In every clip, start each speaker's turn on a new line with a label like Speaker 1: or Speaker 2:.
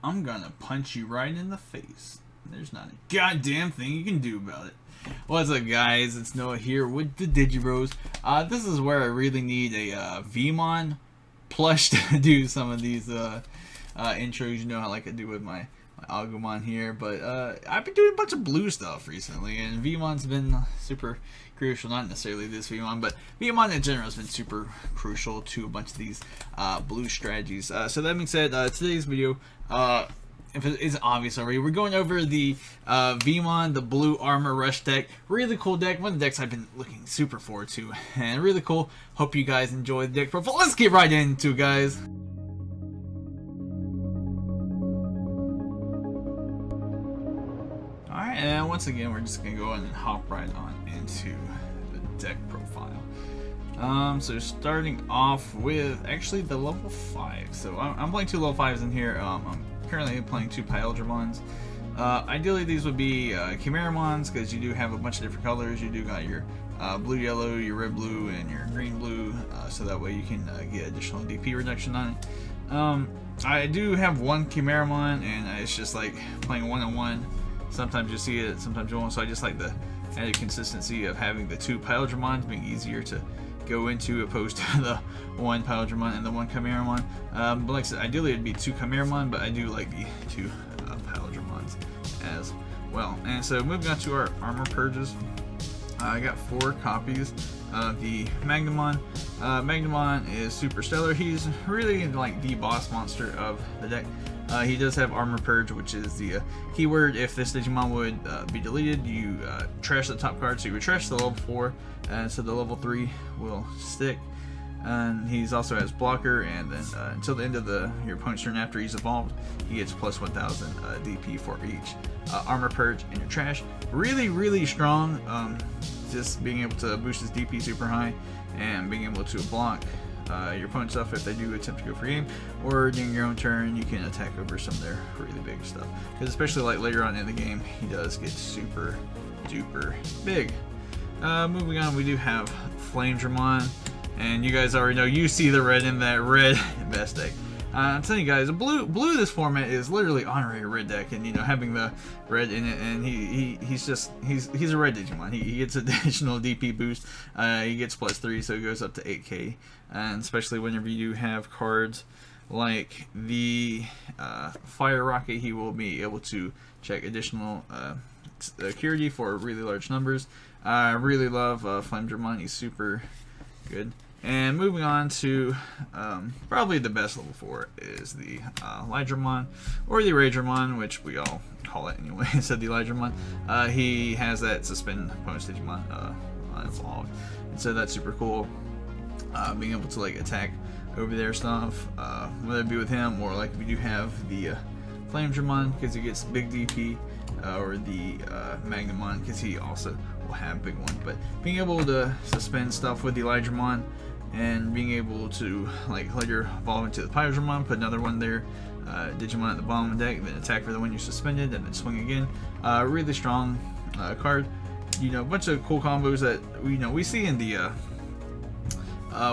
Speaker 1: I'm gonna punch you right in the face. There's not a goddamn thing you can do about it. What's up, guys? It's Noah here with the Digi Bros. This is where I really need a Veemon plush to do some of these intros. You know how like I do with my Agumon here, but I've been doing a bunch of blue stuff recently, and Veemon's been super crucial. Not necessarily this Veemon, but Veemon in general has been super crucial to a bunch of these blue strategies. So that being said, today's video, if it isn't obvious already, we're going over the Veemon, the blue armor rush deck. Really cool deck, one of the decks I've been looking super forward to, and really cool. Hope you guys enjoy the deck profile. Let's get right into it, guys. Alright, and once again, we're just going to go ahead and hop right on into the deck profile. So starting off with actually the level 5. So I'm playing 2 level 5s in here. I'm currently playing 2 Pyeldramons. Ideally, these would be Chimeramons, because you do have a bunch of different colors. You do got your blue yellow, your red blue, and your green blue, so that way you can get additional DP reduction on it. I do have 1 Chimeramon, and it's just like playing 1-on-1. Sometimes you see it, sometimes you won't. So I just like the added consistency of having the 2 Pyeldramons being easier to go into, opposed to the 1 Pyeldramon and the 1 Chimeramon. But like I said, ideally it'd be 2 Chimeramon, but I do like the 2 Pyeldramons as well. And so moving on to our armor purges, I got 4 copies of the Magnamon. Magnamon is super stellar. He's really like the boss monster of the deck. He does have armor purge, which is the keyword. If this Digimon would be deleted, you trash the top card, so you would trash the level 4, and so the level 3 will stick. And he's also has blocker, and then until the end of your opponent's turn after he's evolved, he gets plus 1000 DP for each armor purge in your trash. Really strong. Just being able to boost his DP super high, and being able to block your opponent's stuff if they do attempt to go for game, or during your own turn you can attack over some of their really big stuff, because especially like later on in the game he does get super duper big. Moving on, we do have Flamedramon, and you guys already know, you see the red in that red best deck. I'm telling you guys, blue this format is literally honorary red deck, and you know, having the red in it, and he's a red Digimon. He gets additional DP boost. He gets plus 3, so it goes up to 8k, and especially whenever you do have cards like the Fire Rocket, he will be able to check additional security for really large numbers. I really love Flamedramon. He's super good. And moving on to probably the best level 4 is the Lydramon, or the Raydramon, which we all call it anyway, instead of the Lydramon. He has that suspend opponent's Digimon evolved, and so that's super cool. Being able to like attack over their stuff, whether it be with him, or like we do have the Flamedramon, because he gets big DP, or the Magnamon, because he also will have big one. But being able to suspend stuff with the Lydramon, and being able to like later evolve into the Pyeldramon, put another one there, Digimon at the bottom of the deck, then attack for the one you suspended, and then swing again. Really strong card. You know, a bunch of cool combos that we see in the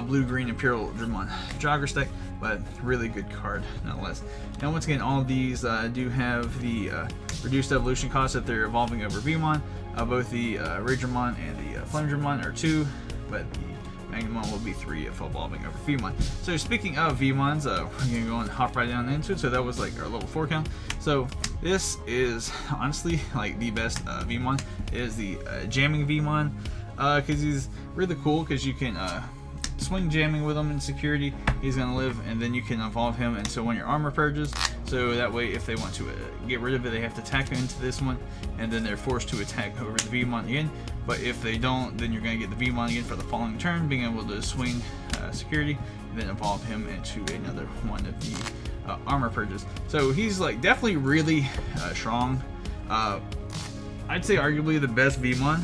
Speaker 1: blue green Imperial Dramon Joggers deck, but really good card nonetheless. Now once again, all of these do have the reduced evolution cost if they're evolving over Veemon. Both the Raydramon and the Flamedramon are 2, but the Magnamon will be 3 if evolving over Veemon. So speaking of Veemons, we're going to go and hop right down into it. So that was like our level 4 count. So this is honestly like the best Veemon. It is the jamming Veemon, because he's really cool, because you can swing jamming with him in security. He's going to live, and then you can evolve him into one of your armor purges, so that way if they want to get rid of it, they have to attack into this one, and then they're forced to attack over the Veemon again. But if they don't, then you're going to get the Veemon again for the following turn, being able to swing security, and then evolve him into another one of the armor purges. So he's like definitely really strong. I'd say arguably the best Veemon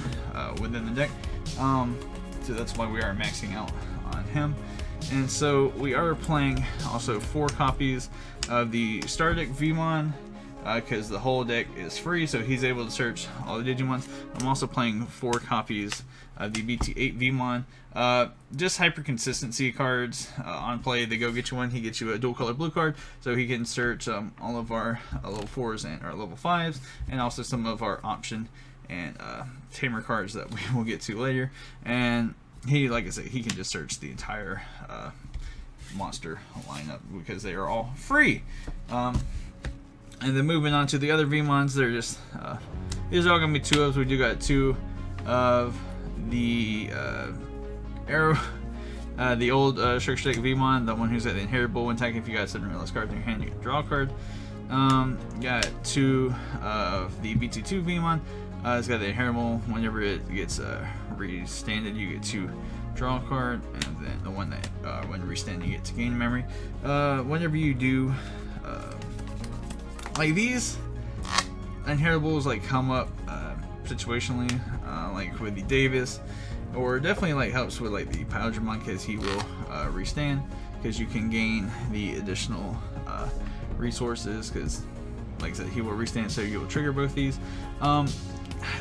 Speaker 1: within the deck. So that's why we are maxing out on him. And so we are playing also 4 copies of the Star Deck Veemon, because the whole deck is free, so he's able to search all the Digimons. I'm also playing 4 copies of the BT8 Veemon. Just hyper consistency cards on play. They go get you one, he gets you a dual color blue card, so he can search all of our level 4s and our level 5s, and also some of our option and tamer cards that we will get to later. And he, like I said, he can just search the entire monster lineup because they are all free. And then moving on to the other Veemons, they're just these are all gonna be 2-ofs. We do got 2 of the arrow, the old Shark Strike Veemon, the one who's at the inheritable. When attacking, if you got 7 or less cards in your hand, you can draw a card. Got 2 of the BT2 Veemon. It's got the inheritable. Whenever it gets restanded, you get to draw a card, and then the one that when restand, you get to gain memory. Whenever you do like these inheritables, like come up situationally, like with the Davis, or definitely like helps with like the Paladramon, because he will restand, because you can gain the additional resources, because like I said, he will restand, so you will trigger both these.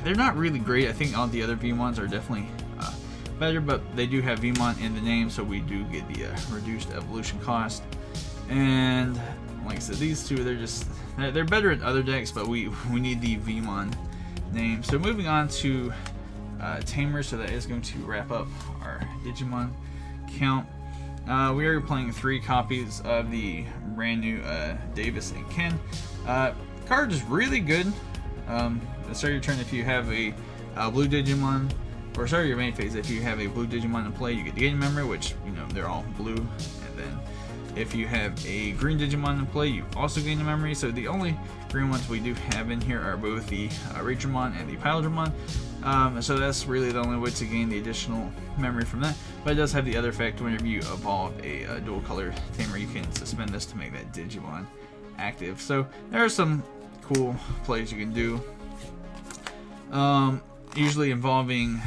Speaker 1: They're not really great. I think all the other Veemons are definitely better, but they do have Veemon in the name, so we do get the reduced evolution cost. And like I said, these two, they're better in other decks, but we need the Veemon name. So moving on to Tamer, so that is going to wrap up our Digimon count. We are playing 3 copies of the brand new Davis and Ken. Card is really good. Start your turn if you have a blue Digimon, or start your main phase if you have a blue Digimon in play, you get the gain memory, which, you know, they're all blue. And then if you have a green Digimon in play, you also gain the memory. So the only green ones we do have in here are both the Ragedramon and the Paladramon. So that's really the only way to gain the additional memory from that. But it does have the other effect. Whenever you evolve a dual color Tamer, you can suspend this to make that Digimon active. So there are some cool plays you can do. Usually involving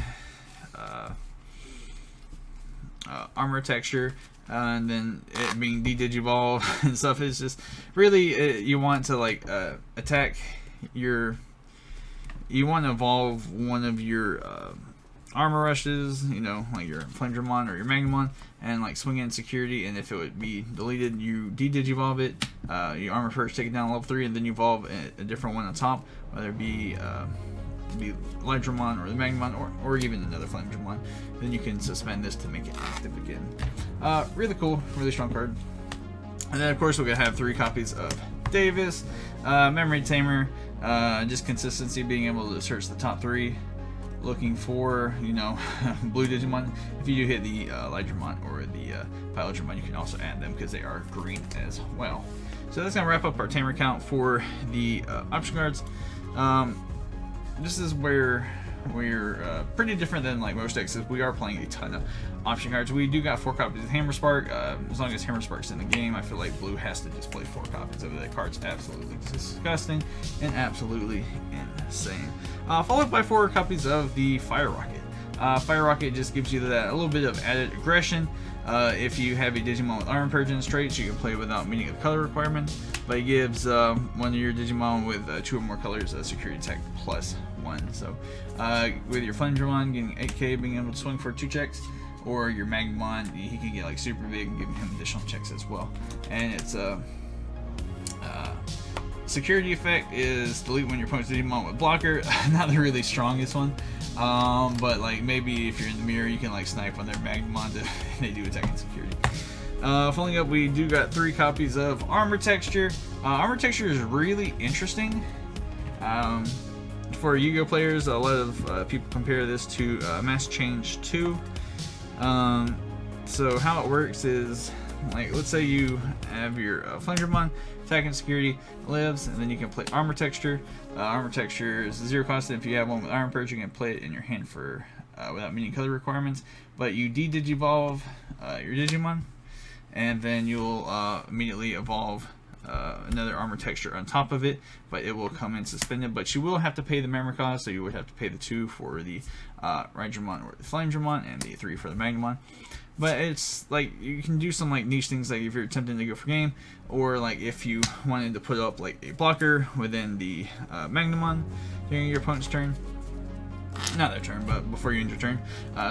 Speaker 1: armor texture, and then it being de-digivolve and stuff. Is just really you want to like attack your, you want to evolve one of your armor rushes, you know, like your Flamedramon or your Magnamon, and like swing in security, and if it would be deleted, you de-digivolve it. You armor first, take it down level 3, and then you evolve a different one on top, whether it be the Lightramon or the Magnamon, or even another Flamedramon. Then you can suspend this to make it active again. Really cool, really strong card. And then of course we're gonna have 3 copies of Davis, Memory Tamer, just consistency, being able to search the top 3, looking for, you know, blue Digimon. If you do hit the Lightramon or the Paladramon, you can also add them because they are green as well. So that's gonna wrap up our Tamer count for the option cards. This is where we're pretty different than like most decks. We are playing a ton of option cards. We do got 4 copies of Hammer Spark. As long as Hammer Spark's in the game, I feel like blue has to just play 4 copies of it. That card's absolutely disgusting and absolutely insane. Followed by 4 copies of the Fire Rocket. Fire Rocket just gives you that a little bit of added aggression. If you have a Digimon with Armor Purging traits, you can play without meeting a color requirement. But it gives one of your Digimon with 2 or more colors a security attack +1. So with your Flamedramon getting 8k, being able to swing for 2 checks, or your Magnamon, he can get like super big and giving him additional checks as well. And it's security effect is delete when your opponent's Digimon with blocker. Not the really strongest one. But like maybe if you're in the mirror, you can like snipe on their Magnamon to they do attack and security. Following up, we do got 3 copies of Armor Texture. Armor Texture is really interesting. For Yu-Gi-Oh players, a lot of people compare this to Mass Change 2. So how it works is, like, let's say you have your Flamedramon, attack and security, lives, and then you can play Armor Texture. Armor Texture is 0 cost, and if you have one with Armor Purge, you can play it in your hand for without meeting color requirements. But you de-digivolve your Digimon, and then you'll immediately evolve another armor texture on top of it, but it will come in suspended. But you will have to pay the memory cost, so you would have to pay the 2 for the Digimon or the Flame Dramon, and the 3 for the Magnamon. But it's like you can do some like niche things, like if you're attempting to go for game, or like if you wanted to put up like a blocker within the Magnamon during your opponent's turn. Not their turn, but before you end your turn.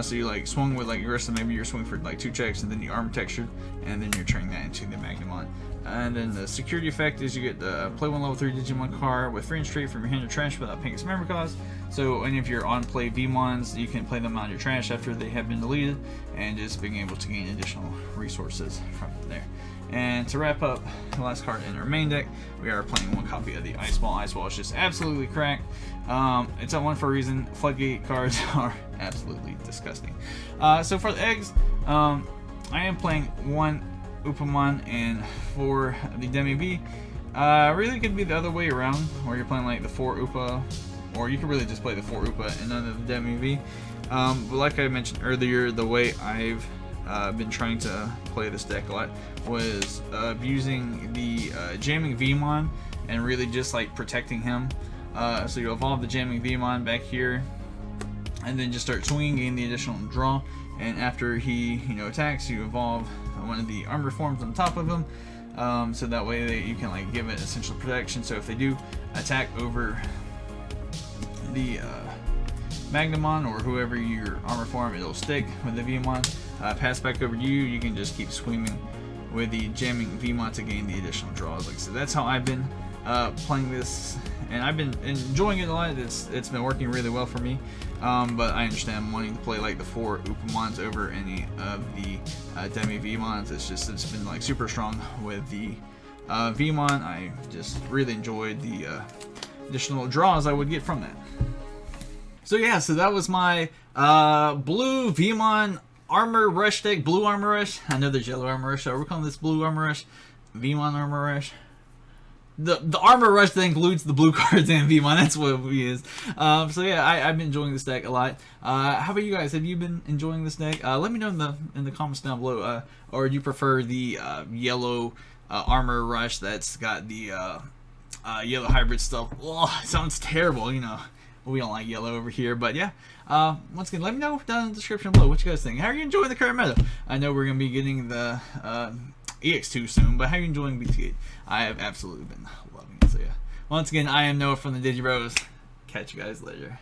Speaker 1: So you like swung with like your rest of, maybe you're swinging for like 2 checks, and then you armor textured, and then you're turning that into the Magnamon. And then the security effect is you get the play 1 level 3 Digimon card with free and straight from your hand to trash without paying its memory cost. So any of your on play Veemons, you can play them out of your trash after they have been deleted, and just being able to gain additional resources from there. And to wrap up the last card in our main deck, we are playing 1 copy of the Ice Ball. Ice Ball is just absolutely cracked. It's at 1 for a reason. Floodgate cards are absolutely disgusting. So for the eggs, I am playing 1 Upamon and 4 the Demi V. Really could be the other way around, where you're playing like the 4 Upa, or you could really just play the 4 Upa and none of the Demi V. But like I mentioned earlier, the way I've been trying to play this deck a lot was using the jamming Veemon and really just like protecting him. So you evolve the jamming Veemon back here, and then just start swinging, gain the additional draw. And after he attacks, you evolve one of the armor forms on top of him, so that way you can like give it essential protection. So if they do attack over the Magnamon or whoever your armor form, it'll stick with the Veemon. Pass back over to you. You can just keep swinging with the jamming Veemon to gain the additional draws. Like I said, that's how I've been playing this, and I've been enjoying it a lot. It's been working really well for me. But I understand wanting to play like the 4 Upamons over any of the Demi Veemons. It's been like super strong with the Veemon. I just really enjoyed the additional draws I would get from that. So yeah, so that was my blue Veemon Armor Rush deck, Blue Armor Rush. I know there's Yellow Armor Rush, so we're calling this Blue Armor Rush, Veemon Armor Rush. The Armor Rush that includes the blue cards and Veemon, that's what it is. So yeah, I've been enjoying this deck a lot. How about you guys? Have you been enjoying this deck? Let me know in the comments down below. Or do you prefer the yellow Armor Rush that's got the yellow hybrid stuff? Oh, it sounds terrible, We don't like yellow over here, but yeah. Once again, let me know down in the description below what you guys think. How are you enjoying the current meta? I know we're going to be getting the EX2 soon, but how are you enjoying BT8? I have absolutely been loving it. So yeah. Once again, I am Noah from the Digi Bros. Catch you guys later.